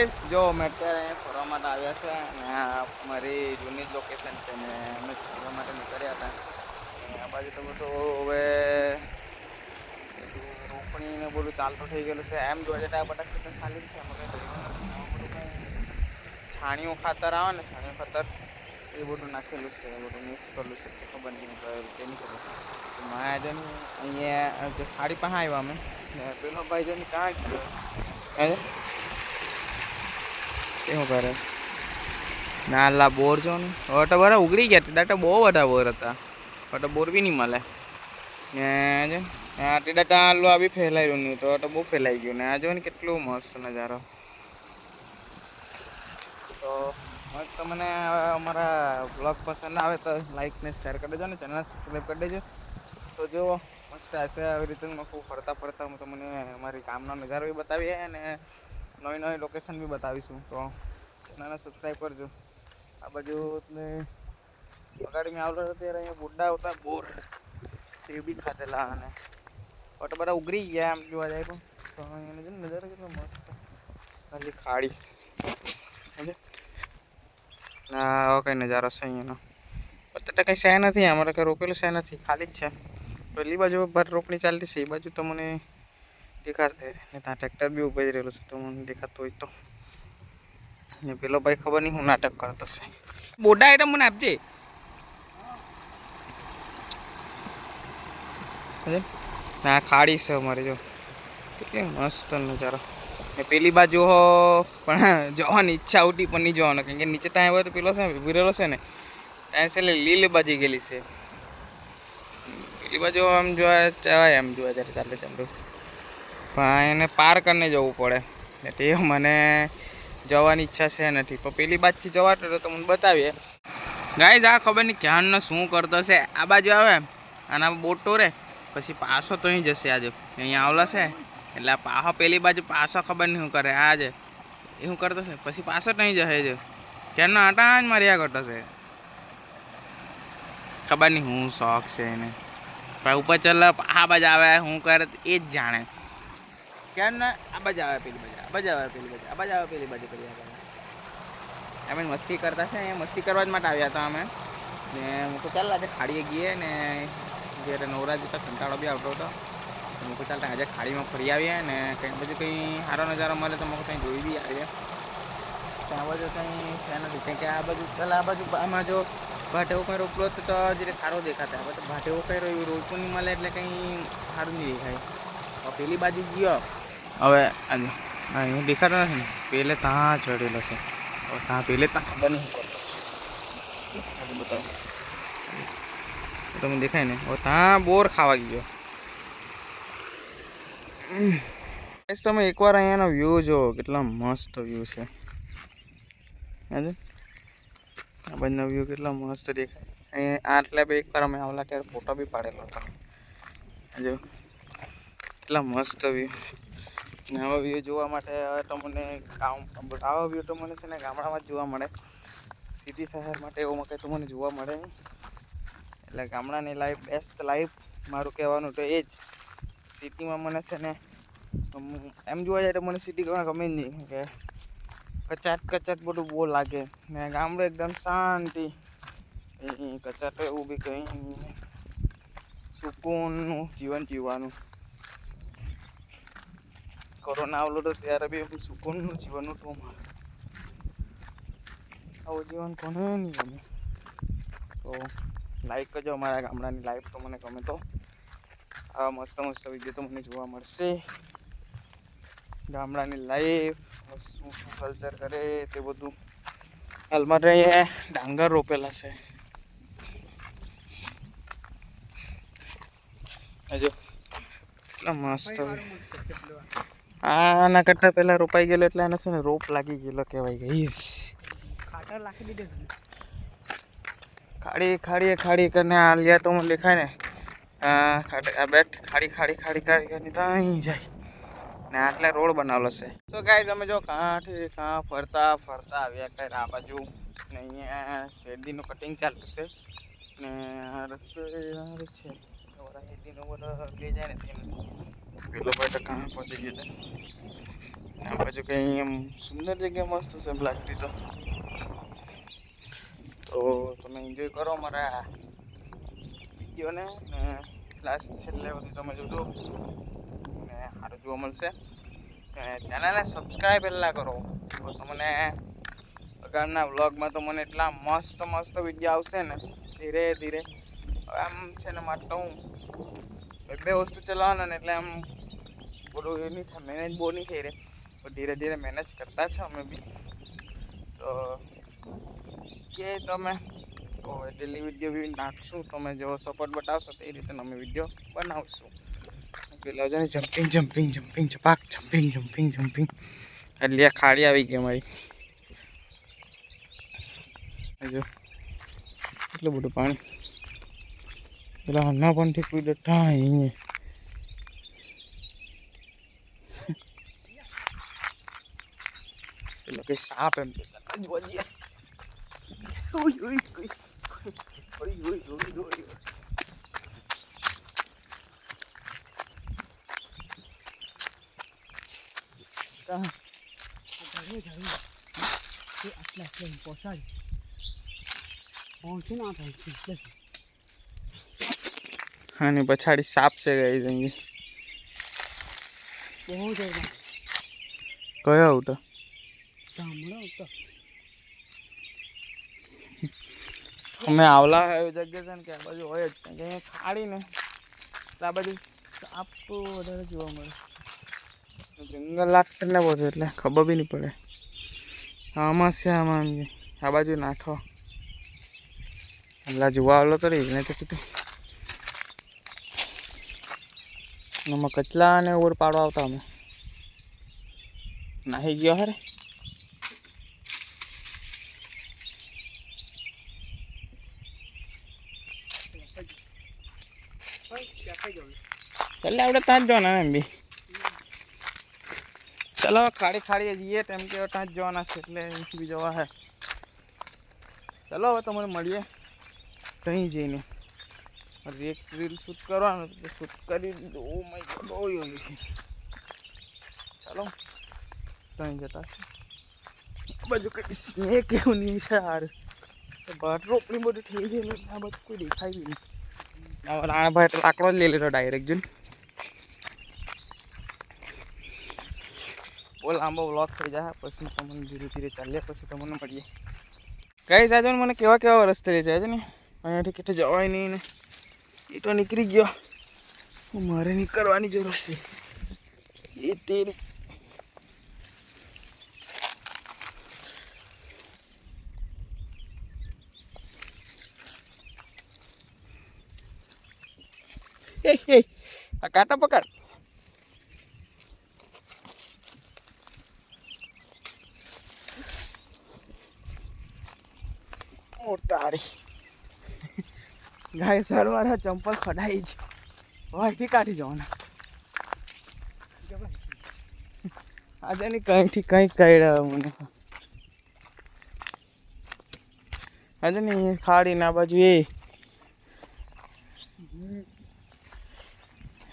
Guys જો મેં અત્યારે ફરવા માટે આવ્યા છે અને આ મારી જૂની લોકેશન છે ને અમે ફરવા માટે નીકળ્યા હતા આ બાજુ તો બધું હવે રોપણી ને બધું ચાલતું થઈ ગયેલું છે. એમ જોવા જતા બધા ખેતર ખાલી જ છે. એમાં કઈ કર્યું નથી. આમાં બધું કઈ છાણિયું ખાતર આવે ને છાણિયું ખાતર એ બધું નાખેલું છે. એ બધું મિક્સ કરેલું છે. ખબર નહીં તેની ખબર માયા જો ને અહીંયા જે ખાડી પાસે આવ્યા અમે પેલો ભાઈ જો ને કાં ગયો હે શું કરે નાલા બોર છો ને હવે તો બધા ઉગડી ગયા ટીડા તો બહુ બધા બોર હતા. હવે તો બોર બી નહીં મળે ને જો આ ટીડા ટાલું આ બી ફેલાયું નહીં તો બહુ ફેલાઈ ગયું ને આ જો ને કેટલું મસ્ત નજારો. તો મસ્ત મને અમારા બ્લોગ પસંદ આવે તો લાઈક ને શેર કરી દેજો ને ચેનલ સબસ્ક્રાઈબ કરી દેજો. તો જો મસ્ત હશે આવી રીતે ખૂબ ફરતા ફરતા હું તમને અમારી ગામનો નજારો બી બતાવીએ અને નવી નવી લોકેશન બી બતાવીશું. તો ચેનલને સબસ્ક્રાઈબ કરજો. આ બાજુ એટલે અગાડી મેં આવતો ત્યારે અહીંયા બુड्ढा આવતા બોર તે બી ખાધેલા અને તો બધા ઉગરી ગયા એમ જોવા જાય તો એને જો નજારો કેટલો મસ્ત ખાલી ખાડી ના કઈ નજારો છે અહીંયાનો. બટાટા કઈ છે નથી અમારે કઈ રોપેલું છે નથી ખાલી જ છે. પેલી બાજુ ભર રોપણી ચાલતી છે એ બાજુ તો મને દેખાશે ને ત્યાં ટ્રેક્ટર બી ઉભા રહેલું છે તો મને દેખાતું હોય તો ને પેલો ભાઈ ખબર નહીં હું નાટક કરતો છે. બોડા આઈટમ મને આપજે ના ખાડી છે અમારી જો કેટલી મસ્ત નજારો ને પેલી બાજુ હો પણ જવાની ઈચ્છા ઉઠી પણ નહીં જવાનું કારણ કે નીચે ત્યાં આવ્યો તો પેલો છે વિરેલો છે ને ત્યાં છે લીલ બાજી ગયેલી છે. પેલી બાજુ આમ જોવા જવાય એમ જોવા જ્યારે ચાલે ચાલુ પણ એને પાર કરીને જવું પડે તે મને જવાની ઈચ્છા છે નથી પણ પેલી બાજુથી જવાતો તો મને બતાવીએ. ગાઈઝ આ ખબર નહીં ક્યાંનો શું કરતો છે. આ બાજુ આવે આના બોટો રે પછી પાછો તો અહીં જશે આજે અહીંયા આવલા છે એટલે પાછો પેલી બાજુ પાછો ખબર નહીં શું કરે આજે એ શું કરતો છે પછી પાછો તો અહીં જશે જો ક્યાંનો આટા જ માર્યા કરતો છે. ખબર નહીં હું શોખ છે એને પણ ઉપર ચાલ આ બાજુ આવે શું કરે એ જ જાણે ક્યાંનો આ બાજુ આવે પેલી બાજુ આ બાજુ આવે પેલી બાજુ આ બાજુ આવે પેલી બાજુ કરી અમે મસ્તી કરતા છે અહીંયા મસ્તી કરવા જ માટે આવ્યા હતા અમે ને હું તો ચાલ આજે ખાડીએ ગઈએ ને જ્યારે નવરાજ તો કંટાળો બી આવતો હતો હું તો ચાલતા આજે ખાડીમાં ફરી આવીએ ને કંઈ બધું કંઈ સારો નજારો મળે તો મને કંઈ જોઈ બી આવીએ. ત્યાં બાજુ કંઈ છે નથી કારણ કે આ બાજુ પહેલાં આ બાજુ આમાં જો ભાટેવો કંઈ રોપલો હતો તો જયારે સારો દેખાતા હવે તો ભાટેવો કંઈ રહ્યું રોપવું નહીં મળે એટલે કંઈ સારું નહીં દેખાય. પેલી બાજુ ગયો હવે આજે અહીં દેખાતો નથી ને પેલે ત્યાં ચડેલો છે ત્યાં પેલે ત્યાં ખબર નહીં કરતો છે બતાવો તમને દેખાય ને હવે ત્યાં બોર ખાવા ગયો. તમે એકવાર અહીંયાનો વ્યૂ જો કેટલા મસ્ત વ્યૂ છે. હા આ બાજુનો વ્યૂ કેટલો મસ્ત દેખાય. અહીંયા આટલે બી એકવાર અમે આવલા ત્યારે ફોટો બી પાડેલો હતો. જો કેટલા મસ્ત વ્યૂ ને આવા વ્યૂ જોવા માટે તમને આવા વ્યૂ તો મને છે ને ગામડામાં જ જોવા મળે. સિટી શહેર માટે એવું કંઈ તો મને જોવા મળે નહીં એટલે ગામડાની લાઈફ બેસ્ટ લાઈફ મારું કહેવાનું તો એ જ. સિટીમાં મને છે ને એમ જોવા જાય તો મને સિટી ગમે જ નહીં કે કચાટ કચાટ બધું બહુ લાગે ને ગામડું એકદમ શાંતિ કચાટ એવું બી કંઈ સુકૂનનું જીવન જીવવાનું. કોરોના આવેલો તો ત્યારે બી સુકૂનનું જીવન હતું મારું. આવું જીવન કોને નહીં ગમે. તો લાઈક કરજો અમારા ગામડાની લાઈફ તો મને ગમે તો આવા મસ્ત મસ્ત વિડીયો તો મને જોવા મળશે. ગામડાની લાઈફ શું શું કલ્ચર કરે તે બધું. હાલમાં તો અહીંયા ડાંગર રોપેલા છે જો કેટલા મસ્ત. આના કરતા પહેલા રોપાઈ ગયેલો એટલે આને છે ને રોપ લાગી ગયેલો કહેવાય ગઈશ. ખાતર લાખી દીધું ખાડી ખાડીએ ખાડી કરીને આ લ્યા તો મને દેખાય ને આ બેટ ખાડી ખાડી ખાડી ખાડી કરીને ત્યાં જાય ને આટલે રોડ બનાવેલો છે. તો ગાઈઝ અમે જો કાંઠે કાં ફરતા ફરતા આવ્યા ત્યારે આ બાજુ ને અહીંયા શેરડીનું કટિંગ ચાલતું છે ને રસ્તો છે શેરડીનો બધા લઈ જાય ને પેલો ભાઈ તો કहाँ પહોંચી ગયો છે આ બાજુ કઈ એમ સુંદર જગ્યા મસ્ત છે એમ લાગતી તો તમે એન્જોય કરો મારા વિડીયોને ને લાસ્ટ છેલ્લે સુધી તમે જોજો ને સારું જોવા મળશે ચેનલને સબસ્ક્રાઈબ પહેલાં કરો તો તમને આગળના વ્લોગમાં તો મને એટલા મસ્ત મસ્ત વિડીયો આવશે ને ધીરે ધીરે આમ છે ને માટે હું બે વસ્તુ ચલાવવાના ને એટલે આમ બધું એ નહીં થાય મેનેજ બહુ નહીં થઈ રહે તો ધીરે ધીરે મેનેજ કરતા છે અમે બી તો કે તમે ડેલી વિડીયો બી નાખશું તમે જેવો સપોર્ટ બતાવશો તે રીતે અમે વિડીયો બનાવશું પેલા છે ને જમ્પિંગ જમ્પિંગ જમ્પિંગ ચપાક જમ્પિંગ જમ્પિંગ જમ્પિંગ એટલે આ ખાડી આવી ગઈ અમારી જો એટલું બધું પાણી પેલા હમણાં પણ ઠીક કોઈ ડટા અહીંયા પેલો કઈ સાપ એમ જોવા જઈએ અને પછાડી સાપ છે ગઈ જંગી કયો ઉઠો અમે આવલા એવી જગ્યા છે ને કે આ બાજુ હોય જ અહીંયા ખાડી ને આ બાજુ સાપ તો વધારે જોવા મળે જંગલ લાગતું ને બધું એટલે ખબર બી નહીં પડે આમાં છે આમાં એમ આ બાજુ નાઠો એટલે જોવા આવલો તો રહી ને તો કીધું એમાં કચલા ને ઓર પાડવા આવતા અમે નાહી ગયો હરે ચાલે આપણે ત્યાં જ જવાના એમ બી ચાલો ખાડી ખાડીએ જઈએ તેમ કે ત્યાં જ જવાના છે એટલે બી જવા હે ચાલો હવે તમને મળીએ કहीं જઈને એક રીલ શૂટ કરવાનું તો શૂટ કરી દીધું ઓ માય ગોડ ઓય ચાલો કहीं જતા બાજુ કઈ સ્નેક એવું નહીં છે યાર બહાર રોપણી બધું થઈ ગયેલું આ બધું કોઈ દેખાય બી નહીં રાણા ભાઈ તો લાકડો જ લઈ લેતો ડાયરેક્ટ જઈને બહુ લાંબો વ્લોગ થઈ જાય પછી તમને ધીરે ધીરે ચાલીએ પછી તમને મળીએ કઈ સાજો ને મને કેવા કેવા રસ્તે લઈ જાય છે ને અહીંયાથી કેટલે જવાય નહીં ને એ તો નીકળી ગયો મારે નીકળવાની જરૂર છે એ તેરી આ કાંટા પકડ તારી ગાય સર મારા ચંપલ ખડાઈ છે વાયથી કાઢી જવાના આજે ની કઈથી કઈ કાઢ્યા મને આજે ની ખાડી ના बाजू ये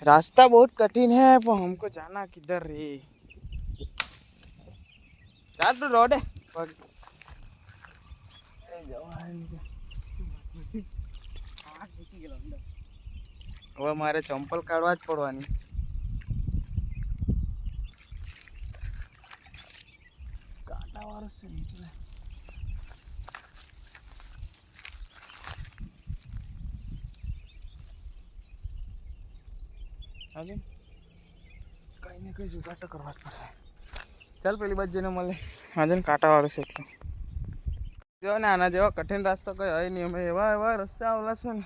रास्ता बहुत कठिन है पर हमको जाना किधर रे चार तो रोड है હવે મારે ચંપલ કાઢવા જ પડવાની કાંટા વાળો છે એટલે આજે કઈ ને કઈ જુગાડ તો કરવા જ પડે ચાલ પેલી બાજુ જઈને મળે આજે ને કાંટા વાળો છે એટલે જો ને આના જેવા કઠિન રસ્તો કઈ હોય નહીં અમે એવા એવા રસ્તા આવેલા છે ને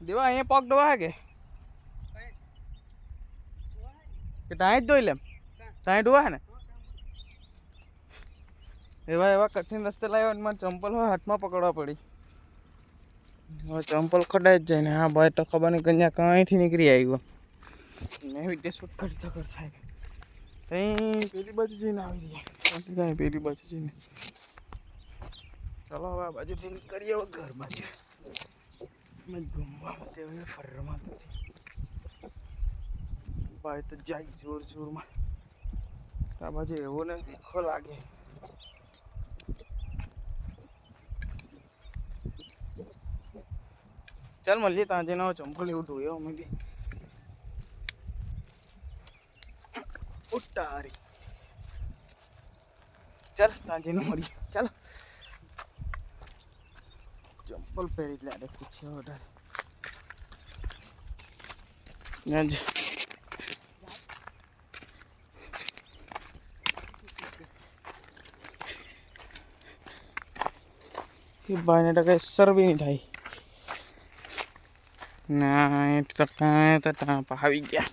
દેવા અહીંયા પગ ડોવા કે ત્યાં જ ધોઈ લેમ ત્યાં ડોવા ને એવા એવા કઠિન રસ્તે લાવ્યો મને ચંપલ હોય હાથમાં પકડવા પડી હવે ચંપલ ખડાઈ જ જાય ને હા ભાઈ તો ખબર નહીં કન્યા કાંઈથી નીકળી આવ્યો મેં વિડીયો શૂટ કરતો સાહેબ ત્યાં પેલી બાજુ જઈને આવી રહ્યા ત્યાં પેલી બાજુ જઈને ચાલો હવે આ બાજુથી નીકળીએ ઘર બાજુ ઘૂમવા માટે ફરવા ભાઈ તો જાય જોર જોરમાં. આ બાજુ એવો ને દેખો લાગે. ચાલ મળીએ ત્યાં જઈને ચંપલ એવું ધોયો અમે બી ઉતારી. ચાલ ત્યાં જઈને મળીએ. ચાલો ચંપલ પહેરી જ લે પૂછ્યો વધારે ભાઈને તો કઈ સર્વી નહીં થાય ના તો કાંઈ તો આવી ગયા.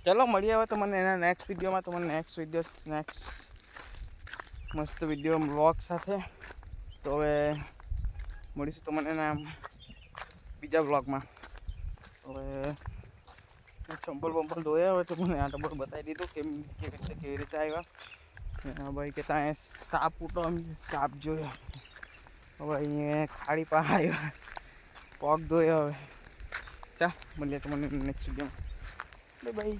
ચલો મળીએ હવે તમને એના નેક્સ્ટ વિડીયોમાં. તમને નેક્સ્ટ મસ્ત વિડીયો વ્લોગ સાથે. તો હવે મળીશું તમને એના બીજા વ્લોગમાં. હવે ચંપલ બંપલ ધોયા હોય તો મને આ ટબર બતાવી દીધું કેવી રીતે આવ્યા. ભાઈ કે ત્યાં સાપ ઉઠો સાપ જોયો. હવે અહીંયા ખાડી પાસે આવ્યા પગ ધોયો. હવે ચા મળીએ તમને નેક્સ્ટ વિડીયોમાં. Bye bye.